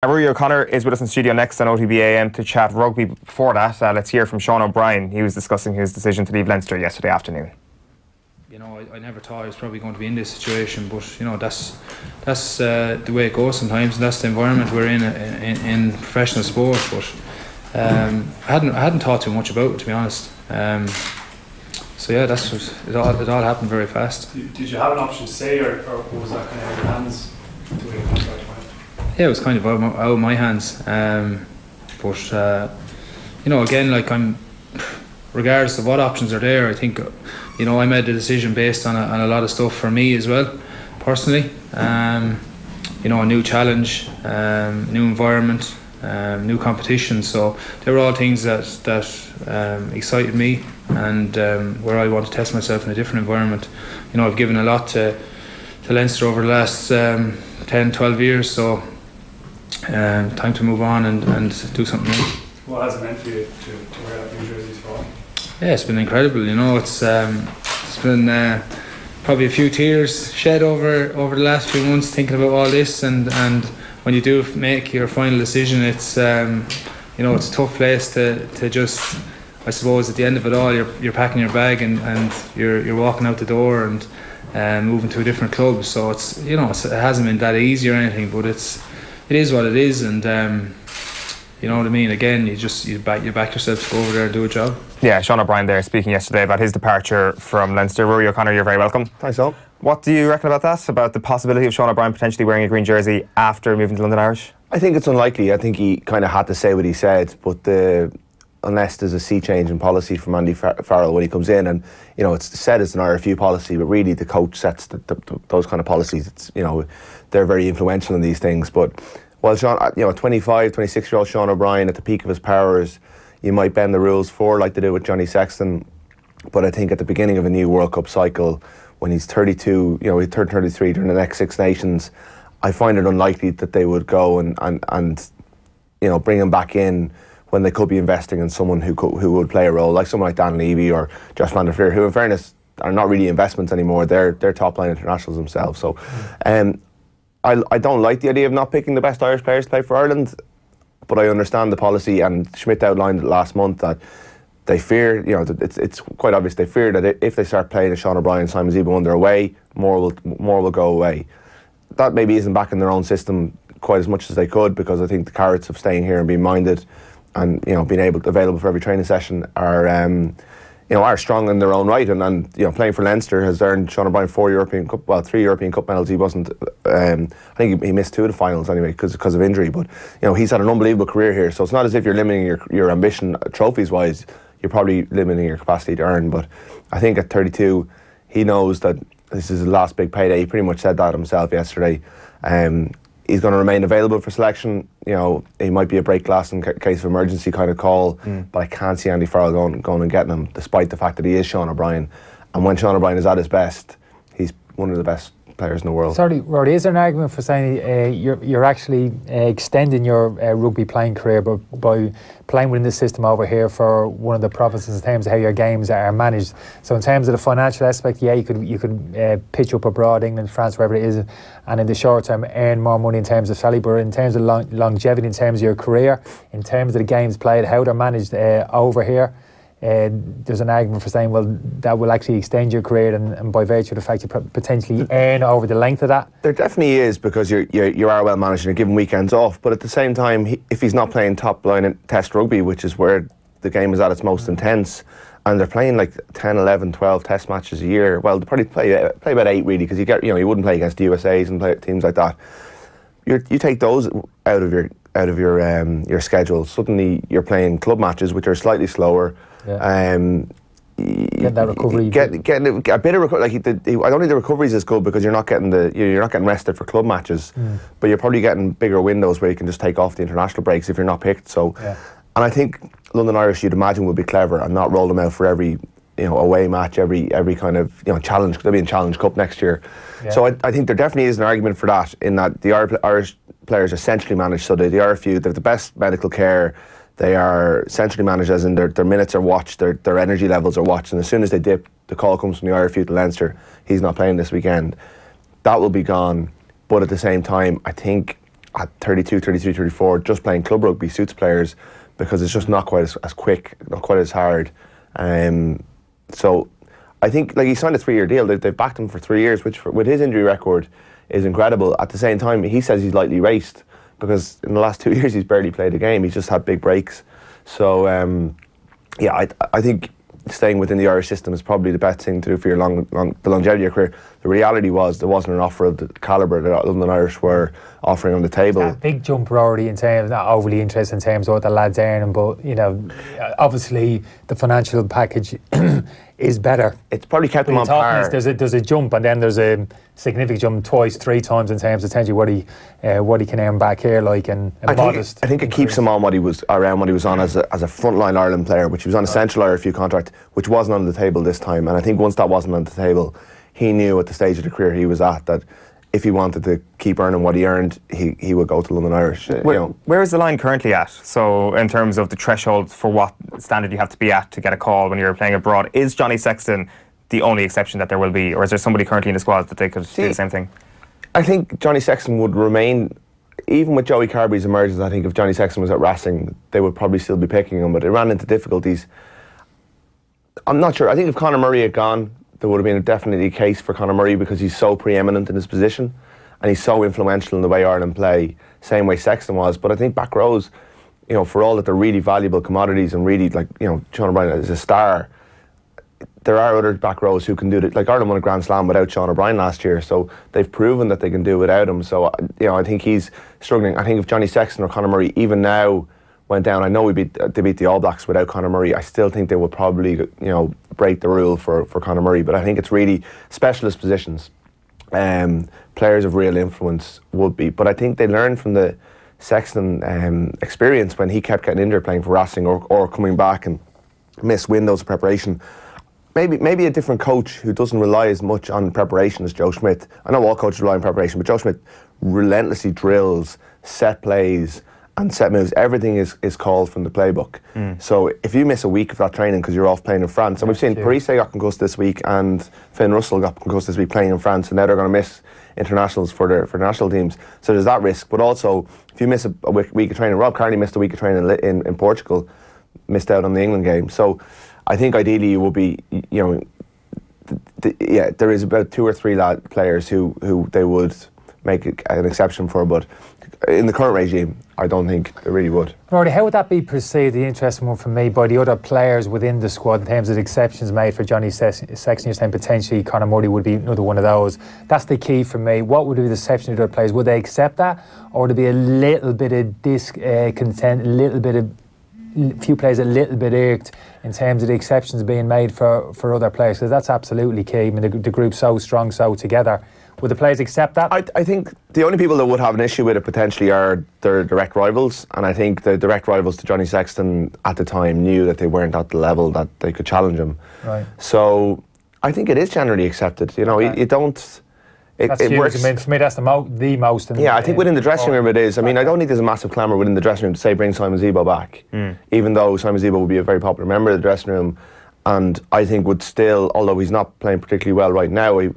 Ruaidhri O'Connor is with us in studio next on OTB AM to chat rugby. Before that, let's hear from Sean O'Brien. He was discussing his decision to leave Leinster yesterday afternoon. You know, I never thought I was probably going to be in this situation, but you know, that's the way it goes sometimes, and that's the environment we're in professional sport. But I hadn't thought too much about it, to be honest. So yeah, it all happened very fast. Did you have an option to stay, or was that kind of out of your hands? Yeah, it was kind of out of my hands. But you know, again, like regardless of what options are there, I think, you know, I made the decision based on a lot of stuff for me as well, personally. You know, a new challenge, new environment, new competition. So they were all things that excited me, and where I want to test myself in a different environment. You know, I've given a lot to Leinster over the last 10, 12 years, so time to move on and do something new. What has it meant for you to wear that new jersey for? Yeah, it's been incredible. You know, it's been probably a few tears shed over the last few months thinking about all this, and when you do make your final decision, it's you know, it's a tough place to just, I suppose at the end of it all, you're packing your bag and you're walking out the door and moving to a different club. So it's, you know, it hasn't been that easy or anything, but it is what it is, and you know what I mean. Again, you back yourself to go over there and do a job. Yeah, Sean O'Brien there speaking yesterday about his departure from Leinster. Ruaidhri O'Connor, you're very welcome. Thanks, all. What do you reckon about that? About the possibility of Sean O'Brien potentially wearing a green jersey after moving to London Irish? I think it's unlikely. I think he kind of had to say what he said, but unless there's a sea change in policy from Andy Farrell when he comes in, and you know, it's said it's an RFU policy, but really the coach sets those kind of policies. It's, you know, they're very influential in these things. But while Sean, you know, 25, 26-year-old Sean O'Brien at the peak of his powers, you might bend the rules for, like they did with Johnny Sexton. But I think at the beginning of a new World Cup cycle, when he's 32, you know, he turned 33 during the next Six Nations, I find it unlikely that they would go and you know, bring him back in when they could be investing in someone who would play a role, like someone like Dan Levy or Josh van der Fleer, who in fairness are not really investments anymore. They're top line internationals themselves. So I don't like the idea of not picking the best Irish players to play for Ireland, but I understand the policy, and Schmidt outlined it last month that they fear, you know, it's quite obvious they fear that if they start playing Sean O'Brien and Simon Zebo under away, more will go away. That maybe isn't back in their own system quite as much as they could, because I think the carrots of staying here and being minded and, you know, being available for every training session are you know, are strong in their own right, and you know, playing for Leinster has earned Sean O'Brien 3 European Cup medals. He wasn't, I think he missed 2 of the finals anyway because of injury, but you know, he's had an unbelievable career here, so it's not as if you're limiting your ambition trophies wise. You're probably limiting your capacity to earn. But I think at 32 he knows that this is his last big payday. He pretty much said that himself yesterday. He's going to remain available for selection. You know, he might be a break glass in case of emergency kind of call, but I can't see Andy Farrell going and getting him, despite the fact that he is Sean O'Brien. And when Sean O'Brien is at his best, he's one of the best players in the world. Sorry, Rory, is there an argument for saying you're actually extending your rugby playing career by playing within the system over here for one of the provinces in terms of how your games are managed? So in terms of the financial aspect, yeah, you could pitch up abroad, England, France, wherever it is, and in the short term earn more money in terms of salary. But in terms of longevity, in terms of your career, in terms of the games played, how they're managed over here, there's an argument for saying, well, that will actually extend your career, and by virtue of the fact you potentially earn over the length of that. There definitely is, because you are well managed and you're given weekends off, but at the same time, if he's not playing top line in Test rugby, which is where the game is at its most intense, and they're playing like 10, 11, 12 Test matches a year, well, they probably play about 8 really, because you wouldn't play against the USAs and play teams like that. You take those out of your schedule. Suddenly you're playing club matches, which are slightly slower. Yeah. Getting that recovery. Getting a bit of recovery. I don't think the recovery is as good, because you're not getting rested for club matches, but you're probably getting bigger windows where you can just take off the international breaks if you're not picked. So, yeah. And I think London Irish, you'd imagine, would be clever and not roll them out for every away match, every kind of challenge. There'll be a Challenge Cup next year. Yeah. So I think there definitely is an argument for that, in that the Irish players are centrally managed. So the RFU, they have the best medical care. They are centrally managed, as in their minutes are watched, their energy levels are watched, and as soon as they dip, the call comes from the RFU to Leinster, he's not playing this weekend. That will be gone, but at the same time, I think at 32, 33, 34, just playing club rugby suits players because it's just not quite as quick, not quite as hard. So I think, like, he signed a 3-year deal. They've backed him for 3 years, which with his injury record is incredible. At the same time, he says he's lightly raced because in the last 2 years he's barely played a game. He's just had big breaks. So yeah, I think staying within the Irish system is probably the best thing to do for your the longevity of your career. The reality was there wasn't an offer of the calibre that London Irish were offering on the table. That big jump already in terms, not overly interested in terms of what the lads earning, but you know, obviously the financial package is better. It's probably kept them on par. There's a jump, and then there's a significant jump twice, 3 times in terms of potentially what he can earn back here, like, and modest. I think it keeps him on what he was on as a frontline Ireland player, which he was on a Central RFU contract, which wasn't on the table this time. And I think once that wasn't on the table, he knew at the stage of the career he was at that if he wanted to keep earning what he earned, he would go to London Irish. Where is the line currently at? So in terms of the threshold for what standard you have to be at to get a call when you're playing abroad, is Johnny Sexton the only exception that there will be, or is there somebody currently in the squad that they could do the same thing? I think Johnny Sexton would remain, even with Joey Carbery's emergence. I think if Johnny Sexton was at Racing, they would probably still be picking him, but it ran into difficulties. I'm not sure. I think if Conor Murray had gone, there would have been definitely a case for Conor Murray because he's so preeminent in his position and he's so influential in the way Ireland play, same way Sexton was. But I think back rows, you know, for all that they're really valuable commodities and really, like, you know, Sean O'Brien is a star, there are other back rows who can do it. Like, Ireland won a Grand Slam without Sean O'Brien last year, so they've proven that they can do it without him. So, you know, I think he's struggling. I think if Johnny Sexton or Conor Murray even now went down, I know they beat the All Blacks without Conor Murray, I still think they would probably, you know, break the rule for Conor Murray. But I think it's really specialist positions. Players of real influence would be. But I think they learned from the Sexton experience when he kept getting injured playing for Racing or coming back and missed windows of preparation. Maybe a different coach who doesn't rely as much on preparation as Joe Schmidt. I know all coaches rely on preparation, but Joe Schmidt relentlessly drills, set plays and set moves. Everything is called from the playbook. So if you miss a week of that training because you're off playing in France, and we've seen Parise got concussed this week and Finn Russell got concussed this week playing in France, and now they're going to miss internationals for national teams. So there's that risk. But also, if you miss a week of training, Rob Kearney missed a week of training in Portugal, missed out on the England game. So I think ideally you will be, you know, there is about 2 or 3 players who they would make an exception for, but in the current regime, I don't think they really would. Rory, how would that be perceived, the interesting one for me, by the other players within the squad in terms of the exceptions made for Johnny Sexton? You're saying potentially Conor Murray would be another one of those. That's the key for me. What would be the exception of the other players? Would they accept that, or would there be a little bit of discontent, a little bit of few players a little bit irked in terms of the exceptions being made for other players? Because that's absolutely key. I mean, the group's so strong, so together. Would the players accept that? I think the only people that would have an issue with it potentially are their direct rivals, and I think the direct rivals to Johnny Sexton at the time knew that they weren't at the level that they could challenge him. Right. So I think it is generally accepted. You know, you don't. That's huge. Works. I mean, for me, that's the most. Yeah, I think within the dressing room it is. I mean, I don't think there's a massive clamour within the dressing room to say bring Simon Zebo back, even though Simon Zebo would be a very popular member of the dressing room, and I think would still, although he's not playing particularly well right now, I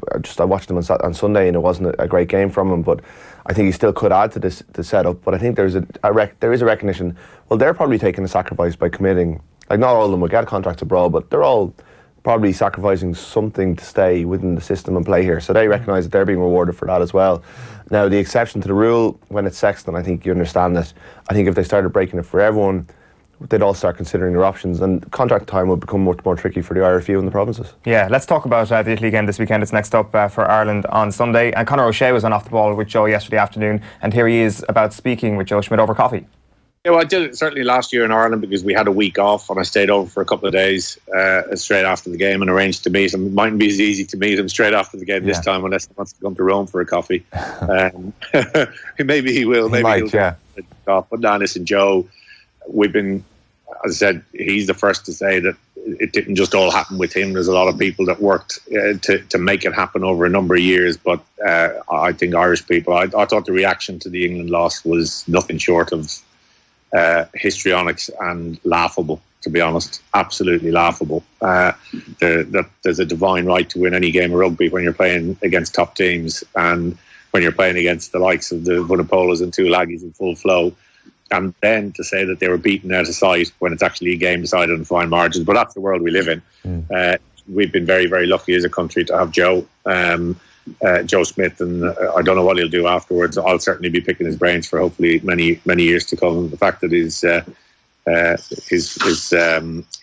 watched him on Sunday and it wasn't a great game from him, but I think he still could add to the setup. But I think there is a recognition. Well, they're probably taking a sacrifice by committing. Like, not all of them will get contracts abroad, but they're all probably sacrificing something to stay within the system and play here. So they recognise that they're being rewarded for that as well. Now, the exception to the rule, when it's Sexton, I think you understand that. I think if they started breaking it for everyone, they'd all start considering their options, and contract time would become much more tricky for the RFU and the provinces. Yeah, let's talk about the Italy game this weekend. It's next up for Ireland on Sunday. And Conor O'Shea was on Off the Ball with Joe yesterday afternoon, and here he is about speaking with Joe Schmidt over coffee. Yeah, well, I did it certainly last year in Ireland because we had a week off and I stayed over for a couple of days straight after the game and arranged to meet him. It mightn't be as easy to meet him straight after the game this time unless he wants to come to Rome for a coffee. Maybe he will. Maybe he'll. But no, listen, Joe, we've been, as I said, he's the first to say that it didn't just all happen with him. There's a lot of people that worked to make it happen over a number of years. But I think Irish people, I thought the reaction to the England loss was nothing short of histrionics and laughable, to be honest. Absolutely laughable. There's a divine right to win any game of rugby when you're playing against top teams, and when you're playing against the likes of the Vunipolas and Tulagis in full flow. And then to say that they were beaten out of sight when it's actually a game decided on fine margins. But that's the world we live in. We've been very, very lucky as a country to have Joe Smith, and I don't know what he'll do afterwards. I'll certainly be picking his brains for hopefully many, many years to come. The fact that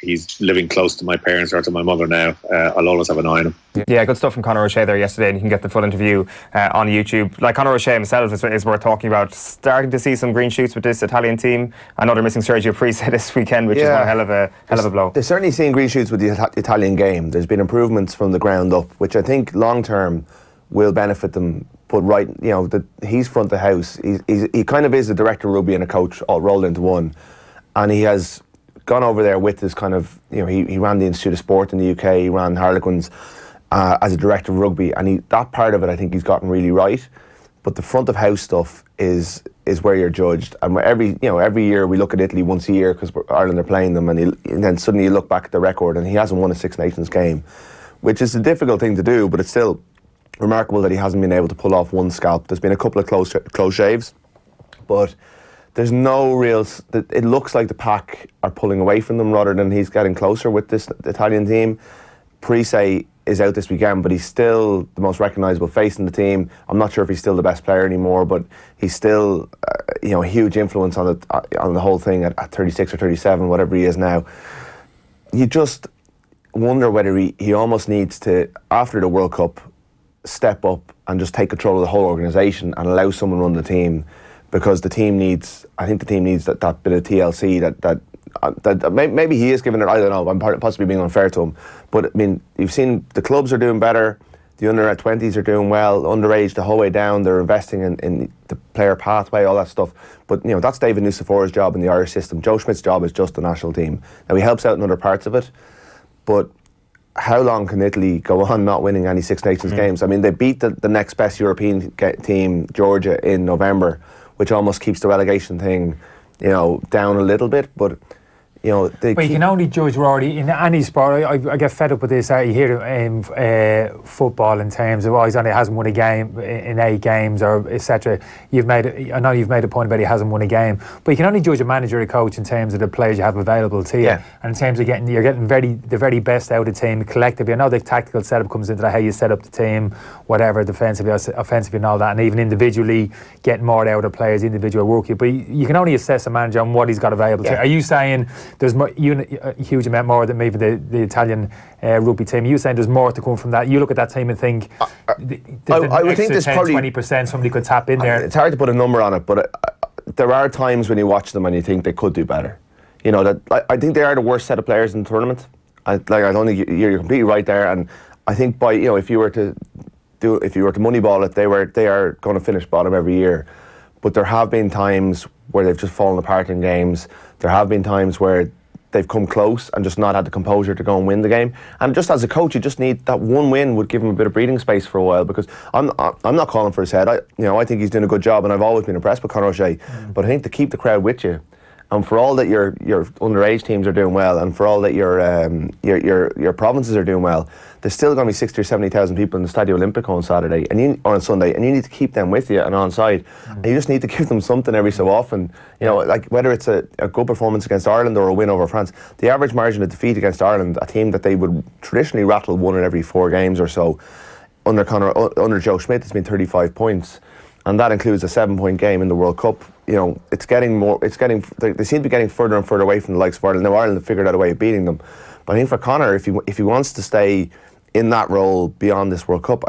he's living close to my parents or to my mother now, I'll always have an eye on him. Yeah, good stuff from Conor O'Shea there yesterday, and you can get the full interview on YouTube. Like Conor O'Shea himself is worth talking about. Starting to see some green shoots with this Italian team. I know they're missing Sergio Prise this weekend, which is one hell of a blow. They're certainly seeing green shoots with the Italian game. There's been improvements from the ground up, which I think long term will benefit them. But he's front of house. He kind of is a director of rugby and a coach all rolled into one, and he has gone over there with this kind of, he ran the Institute of Sport in the UK, he ran Harlequins as a director of rugby, and that part of it I think he's gotten really right. But the front of house stuff is where you're judged, and every year we look at Italy once a year because Ireland are playing them, and then suddenly you look back at the record and he hasn't won a Six Nations game, which is a difficult thing to do, but it's still remarkable that he hasn't been able to pull off one scalp. There's been a couple of close shaves, but there's no real. It looks like the pack are pulling away from them rather than he's getting closer with this Italian team. Parise is out this weekend, but he's still the most recognisable face in the team. I'm not sure if he's still the best player anymore, but he's still a huge influence on the whole thing at 36 or 37, whatever he is now. You just wonder whether he almost needs to, after the World Cup, step up and just take control of the whole organisation and allow someone run the team, because the team needs that bit of TLC that maybe he is giving it. I don't know, I'm possibly being unfair to him, but I mean, you've seen the clubs are doing better, the under-20s are doing well, underage the whole way down, they're investing in the player pathway, all that stuff. But that's David Nucifor's job in the Irish system. Joe Schmidt's job is just the national team. Now he helps out in other parts of it, but how long can Italy go on not winning any Six Nations games? I mean, they beat the next best European team, Georgia, in November, which almost keeps the relegation thing, down a little bit. But you can only judge, Rory, in any sport. I get fed up with this. You hear it in football in terms of he hasn't won a game in 8 games or etc. I know you've made a point about he hasn't won a game, but you can only judge a manager or a coach in terms of the players you have available to you, and in terms of you're getting the very best out of the team collectively. I know the tactical setup comes into that, how you set up the team, whatever, defensively, offensively, and all that, and even individually getting more out of players, individual work. But you can only assess a manager on what he's got available to you. Are you saying there's a huge amount more than maybe the Italian rugby team? You're saying there's more to come from that? You look at that team and think I would think there's 10, probably 20% somebody could tap in there. It's hard to put a number on it, but there are times when you watch them and you think they could do better. I think they are the worst set of players in the tournament. I don't think you're completely right there, and I think if you were to moneyball it, they are going to finish bottom every year. But there have been times where they've just fallen apart in games. There have been times where they've come close and just not had the composure to go and win the game. And just as a coach, you just need that one win would give him a bit of breathing space for a while, because I'm not calling for his head. I think he's doing a good job, and I've always been impressed with Conor O'Shea. But I think to keep the crowd with you, and for all that your underage teams are doing well, and for all that your provinces are doing well, there's still going to be 60 or 70,000 people in the Stadio Olimpico on Saturday or on Sunday, and you need to keep them with you and on side. And you just need to give them something every so often. Like whether it's a good performance against Ireland or a win over France, the average margin of defeat against Ireland, a team that they would traditionally rattle 1 in every 4 games or so, under Joe Schmidt, it's been 35 points. And that includes a 7-point game in the World Cup. It's getting more. They seem to be getting further and further away from the likes of Ireland. Now Ireland have figured out a way of beating them, but I think for Conor, if he wants to stay in that role beyond this World Cup,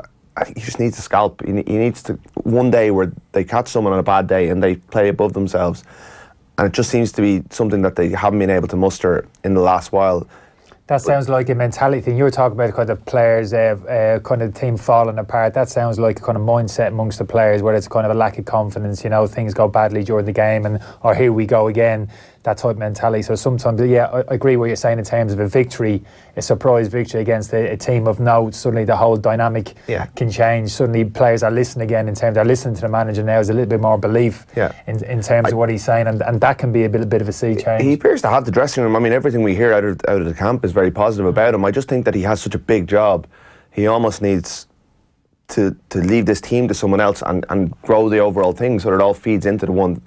he just needs to scalp. He needs to, one day where they catch someone on a bad day and they play above themselves, and it just seems to be something that they haven't been able to muster in the last while. That sounds like a mentality thing. You were talking about kind of players, kind of the team falling apart. That sounds like a kind of mindset amongst the players, where it's kind of a lack of confidence. Things go badly during the game, or here we go again. That type of mentality. So sometimes, I agree what you're saying in terms of a victory, a surprise victory against a team of note. Suddenly the whole dynamic can change. Suddenly players are listening again in terms. They're listening to the manager now. There's a little bit more belief in terms of what he's saying, and that can be a bit of a sea change. He appears to have the dressing room. I mean, everything we hear out of the camp is very positive about him. I just think that he has such a big job. He almost needs to leave this team to someone else and grow the overall thing, so that it all feeds into the one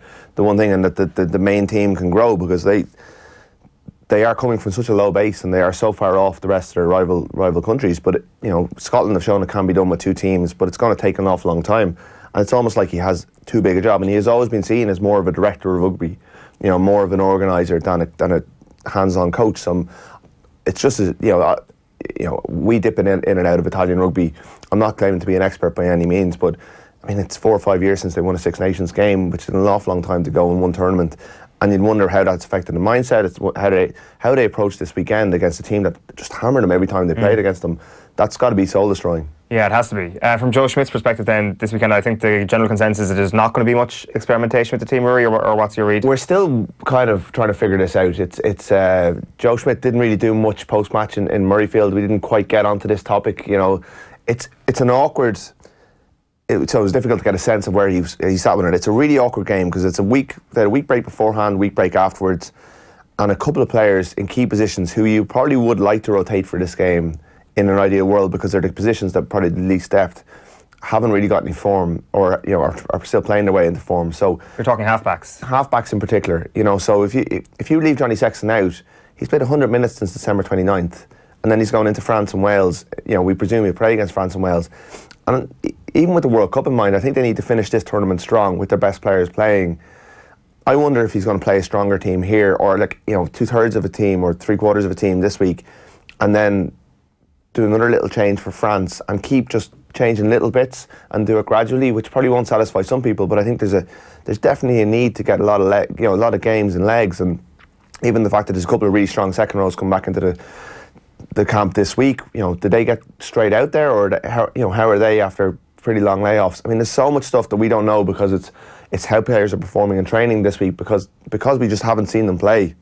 thing, and that the main team can grow, because they are coming from such a low base and they are so far off the rest of their rival countries. But Scotland have shown it can be done with 2 teams, but it's going to take an awful long time, and it's almost like he has too big a job. And he has always been seen as more of a director of rugby, more of an organiser than a hands-on coach. So it's just we dip in and out of Italian rugby. I'm not claiming to be an expert by any means, but I mean, it's 4 or 5 years since they won a Six Nations game, which is an awful long time to go in one tournament. And you'd wonder how that's affected the mindset. It's how they approach this weekend against a team that just hammered them every time they played against them. That's got to be soul destroying. Yeah, it has to be. From Joe Schmidt's perspective then, this weekend, I think the general consensus is that there's not going to be much experimentation with the team, Murray, or what's your read? We're still kind of trying to figure this out. It's Joe Schmidt didn't really do much post-match in Murrayfield. We didn't quite get onto this topic. It's an awkward... so it was difficult to get a sense of where he sat with it. It's a really awkward game because it's they had a week break beforehand, week break afterwards, and a couple of players in key positions who you probably would like to rotate for this game in an ideal world, because they're the positions that probably the least depth, haven't really got any form, or are still playing their way into form. So you're talking halfbacks in particular. So if you leave Johnny Sexton out, he's played 100 minutes since December 29th, and then he's going into France and Wales. We presume he'll play against France and Wales. And even with the World Cup in mind, I think they need to finish this tournament strong with their best players playing. I wonder if he's going to play a stronger team here, or 2/3 of a team or 3/4 of a team this week, and then do another little change for France and keep just changing little bits and do it gradually, which probably won't satisfy some people. But I think there's definitely a need to get a lot of games and legs, and even the fact that there's a couple of really strong second rows come back into the camp this week. Did they get straight out there, or how are they after pretty long layoffs? I mean, there's so much stuff that we don't know, because it's how players are performing in training this week, because we just haven't seen them play.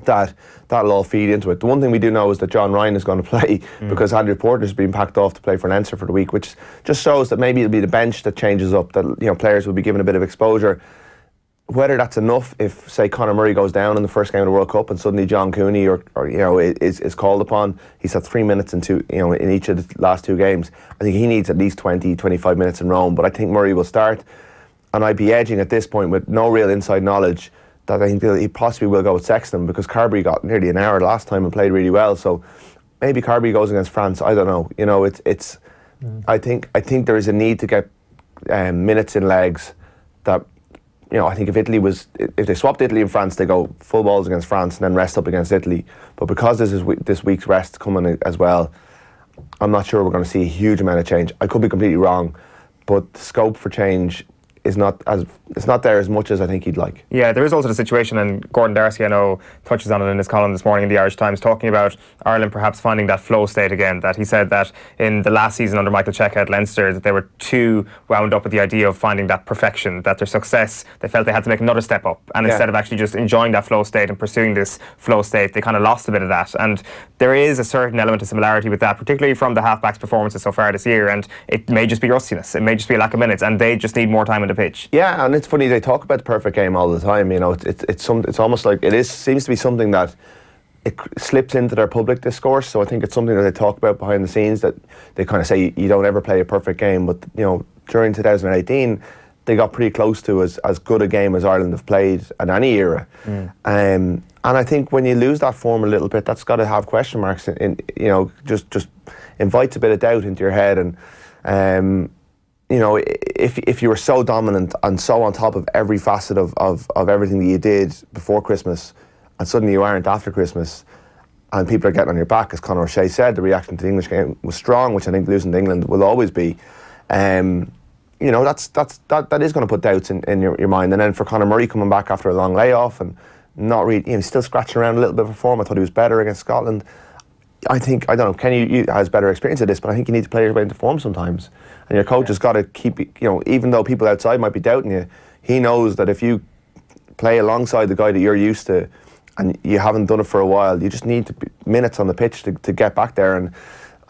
That'll all feed into it. The one thing we do know is that John Ryan is going to play, because Andrew Porter's been packed off to play for Leinster for the week, which just shows that maybe it'll be the bench that changes up, that players will be given a bit of exposure. Whether that's enough, if say Conor Murray goes down in the first game of the World Cup and suddenly John Cooney or is called upon, he's had 3 minutes in each of the last 2 games. I think he needs at least 20-25 minutes in Rome, but I think Murray will start, and I'd be edging at this point with no real inside knowledge that I think he possibly will go with Sexton, because Carberry got nearly an hour last time and played really well. So maybe Carberry goes against France. I don't know. I think there is a need to get minutes in legs. That I think if they swapped Italy and France, they go full balls against France and then rest up against Italy. But because this week's rest coming as well, I'm not sure we're going to see a huge amount of change. I could be completely wrong, but the scope for change is not there as much as I think he'd like. Yeah, there is also the situation, and Gordon Darcy, I know, touches on it in his column this morning in the Irish Times, talking about Ireland perhaps finding that flow state again. That he said that in the last season under Michael Cheika at Leinster, that they were too wound up with the idea of finding that perfection, that their success, they felt they had to make another step up, and instead of actually just enjoying that flow state and pursuing this flow state, they kind of lost a bit of that. And there is a certain element of similarity with that, particularly from the halfbacks' performances so far this year, and it may just be rustiness, it may just be a lack of minutes, and they just need more time on the pitch. Yeah, and it's funny, they talk about the perfect game all the time. It's almost like seems to be something that it slips into their public discourse. So I think it's something that they talk about behind the scenes, that they kind of say you don't ever play a perfect game. But during 2018, they got pretty close to as good a game as Ireland have played in any era. And I think when you lose that form a little bit, that's got to have question marks. Just invites a bit of doubt into your head. And if you were so dominant and so on top of every facet of everything that you did before Christmas, and suddenly you aren't after Christmas, and people are getting on your back, as Conor O'Shea said, the reaction to the English game was strong, which I think losing to England will always be. That is going to put doubts in your mind. And then for Conor Murray coming back after a long layoff and not really, he's still scratching around a little bit for form. I thought he was better against Scotland. I don't know, Kenny has better experience of this, but I think you need to play your way into form sometimes. And your coach has got to keep, even though people outside might be doubting you, he knows that if you play alongside the guy that you're used to and you haven't done it for a while, you just need minutes on the pitch to get back there. And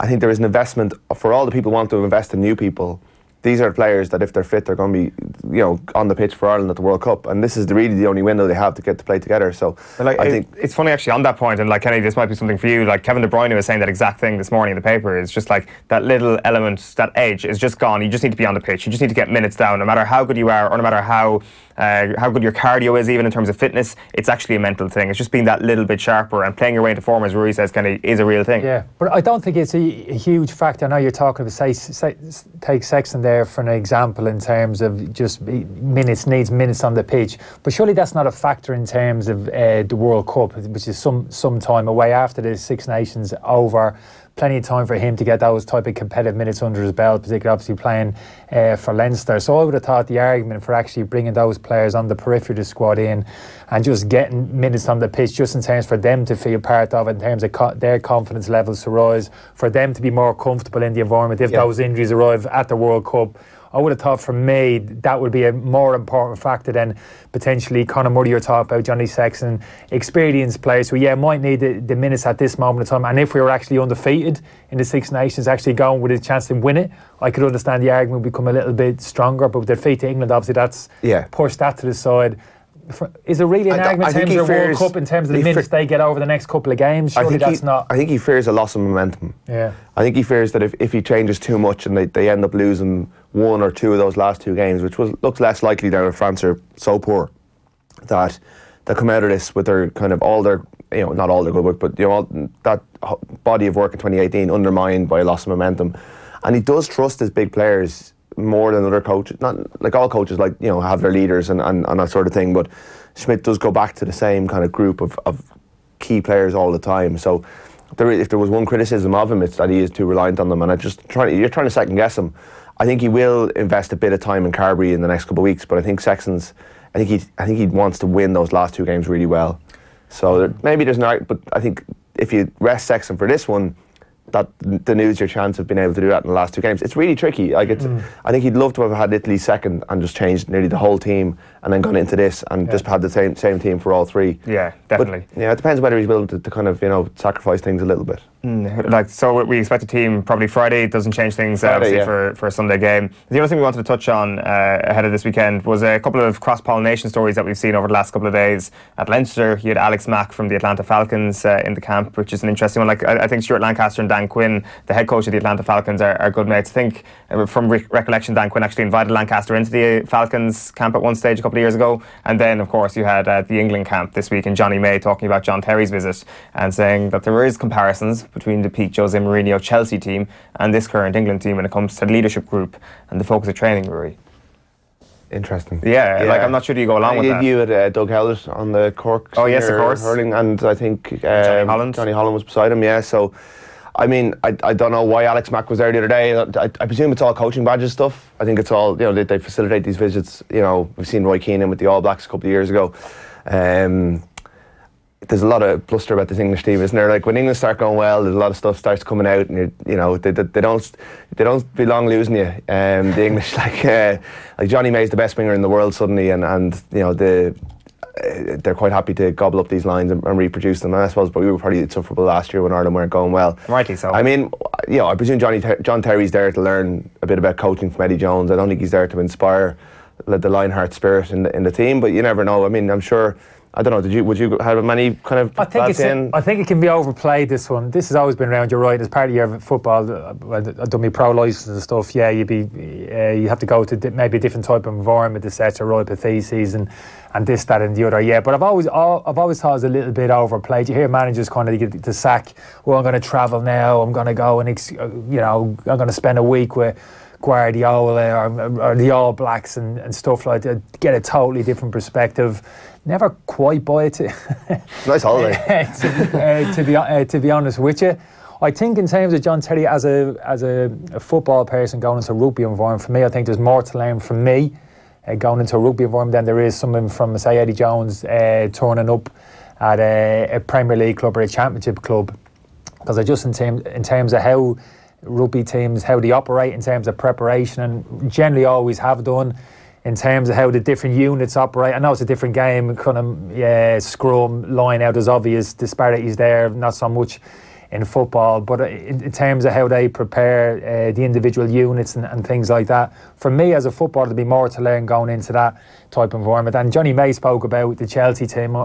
I think there is an investment for all the people who want to invest in new people. these are players that if they're fit, they're going to be, on the pitch for Ireland at the World Cup, and this is really the only window they have to get to play together. So I think it's funny actually on that point, and like Kenny, this might be something for you. Like Kevin De Bruyne was saying that exact thing this morning in the paper. It's just like that little element, that edge is just gone. You just need to be on the pitch. You just need to get minutes down, no matter how good you are, or no matter how good your cardio is, even in terms of fitness. It's actually a mental thing. It's just being that little bit sharper and playing your way into form, as Rory says, Kenny, is a real thing. Yeah, but I don't think it's a huge factor. I know you're talking about, take Sexton there for an example in terms of just needs minutes on the pitch. But surely that's not a factor in terms of the World Cup, which is some time away after the Six Nations over. Plenty of time for him to get those type of competitive minutes under his belt, particularly obviously playing for Leinster. So I would have thought the argument for actually bringing those players on the periphery of the squad in and just getting minutes on the pitch, just in terms for them to feel part of it, in terms of their confidence levels to rise, for them to be more comfortable in the environment if those injuries arrive at the World Cup. I would have thought for me that would be a more important factor than potentially Conor Murray or talk about Johnny Sexton, experienced players who might need the minutes at this moment of time. And if we were actually undefeated in the Six Nations, actually going with a chance to win it, I could understand the argument would become a little bit stronger. But with their defeat to England, obviously that's pushed that to the side. Is it really an argument in terms of the World Cup, in terms of the minutes they get over the next couple of games? Surely that's not. I think he fears a loss of momentum. Yeah. I think he fears that if he changes too much and they end up losing one or two of those last two games, which looks less likely now if France are so poor, that they'll come out of this with their kind of all their, not all their good work, but that body of work in 2018 undermined by a loss of momentum. And he does trust his big players more than other coaches. Not like all coaches, have their leaders and that sort of thing, but Schmidt does go back to the same kind of group of key players all the time. So if there was one criticism of him, it's that he is too reliant on them, and you're trying to second guess him. I think he will invest a bit of time in Carberry in the next couple of weeks, but I think Sexton's, I think he wants to win those last two games really well. So maybe there's not, but I think if you rest Sexton for this one, that denudes your chance of being able to do that in the last two games. It's really tricky. I think he'd love to have had Italy second and just changed nearly the whole team and then gone into this and just had the same team for all three. Yeah, definitely. But, it depends whether he's willing to kind of sacrifice things a little bit. So we expect a team probably Friday. It doesn't change things for a Sunday game. The other thing we wanted to touch on ahead of this weekend was a couple of cross-pollination stories that we've seen over the last couple of days. At Leinster, you had Alex Mack from the Atlanta Falcons in the camp, which is an interesting one. I think Stuart Lancaster and Dan Quinn, the head coach of the Atlanta Falcons, are good mates. I think from recollection, Dan Quinn actually invited Lancaster into the Falcons camp at one stage a couple of years ago. And then, of course, you had the England camp this week, and Johnny May talking about John Terry's visit and saying that there is comparisons between the peak Jose Mourinho Chelsea team and this current England team when it comes to the leadership group and the focus of training, Rory. Interesting. Yeah, I'm not sure do you go along with that. You had Doug Howlett on the Cork. Oh yes, of course. Hurling, and I think Johnny Holland was beside him. Yeah, so I mean, I don't know why Alex Mack was there the other day. I presume it's all coaching badges stuff. I think it's all, they facilitate these visits. We've seen Roy Keane with the All Blacks a couple of years ago. There's a lot of bluster about this English team, isn't there? Like when England start going well, there's a lot of stuff starts coming out, and they don't be long losing you. The English, like Johnny May's the best winger in the world suddenly, and they're quite happy to gobble up these lines and reproduce them. And I suppose, but we were probably insufferable last year when Ireland weren't going well. Rightly so. I mean, I presume John Terry's there to learn a bit about coaching from Eddie Jones. I don't think he's there to inspire the Lionheart spirit in the team, but you never know. I mean, I'm sure. I don't know. Would you have any kind of? I think it can be overplayed. This one. This has always been around. You're right. As part of your football, I've done my pro license and stuff. Yeah, you have to go to maybe a different type of environment, etc. Right, patheses and this, that, and the other. Yeah, but I've always thought it's a little bit overplayed. You hear managers kind of get the sack. Well, I'm going to travel now. I'm going to go and I'm going to spend a week with Guardiola or the All Blacks and stuff like that. Get a totally different perspective. Never quite buy it. Nice holiday. To be honest with you, I think in terms of John Terry as a football person going into a rugby environment, for me, I think there's more to learn from me going into a rugby environment than there is someone from, say, Eddie Jones turning up at a Premier League club or a Championship club. Because I just in terms of how rugby teams, how they operate in terms of preparation, and generally always have done, in terms of how the different units operate. I know it's a different game, kind of scrum, line out, there's obvious disparities there, not so much in football, but in terms of how they prepare the individual units and things like that, for me as a footballer, there'd be more to learn going into that type of environment. And Johnny May spoke about the Chelsea team.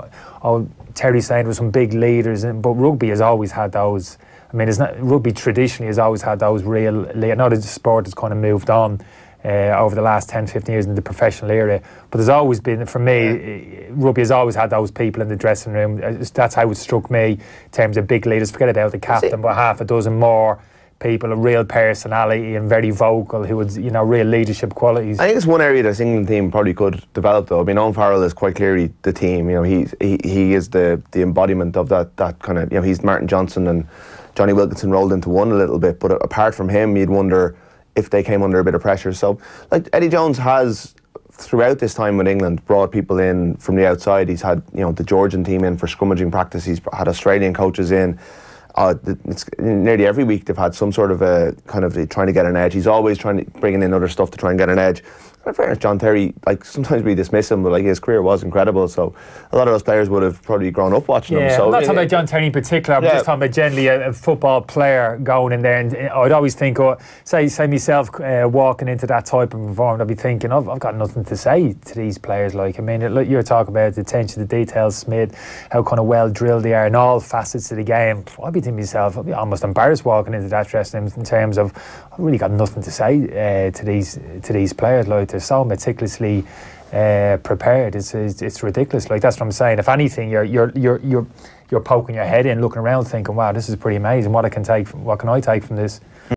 Terry saying there were some big leaders, but rugby has always had those. I mean, rugby traditionally has always had those real. I know the sport has kind of moved on over the last 10, 15 years in the professional era, but there's always been, for me, rugby has always had those people in the dressing room. That's how it struck me in terms of big leaders. Forget about the captain, but half a dozen more people, a real personality and very vocal, who had, real leadership qualities. I think it's one area this England team probably could develop, though. I mean, Owen Farrell is quite clearly the team. He is the embodiment of that kind of. He's Martin Johnson and Johnny Wilkinson rolled into one a little bit, but apart from him, you'd wonder if they came under a bit of pressure. So, like, Eddie Jones has, throughout this time with England, brought people in from the outside. He's had, the Georgian team in for scrummaging practice. He's had Australian coaches in. It's nearly every week they've had some sort of a kind of trying to get an edge. He's always bringing in other stuff to try and get an edge. In fairness, John Terry, like, sometimes we dismiss him, but like, his career was incrable. So a lot of those players would have probably grown up watching him. So I'm not talking about John Terry in particular. I'm just talking about generally a football player going in there. And I'd always think, say myself walking into that type of environment, I'd be thinking, I've got nothing to say to these players. Like, I mean, you're talking about the attention to details, Smith, how kind of well drilled they are in all facets of the game. I'd be thinking to myself, I'd be almost embarrassed walking into that dressing room in terms of, I've really got nothing to say to these players. Like, they're so meticulously prepared. It's ridiculous. Like, that's what I'm saying. If anything, you're poking your head in, looking around, thinking, "Wow, this is pretty amazing. What can I take from this?"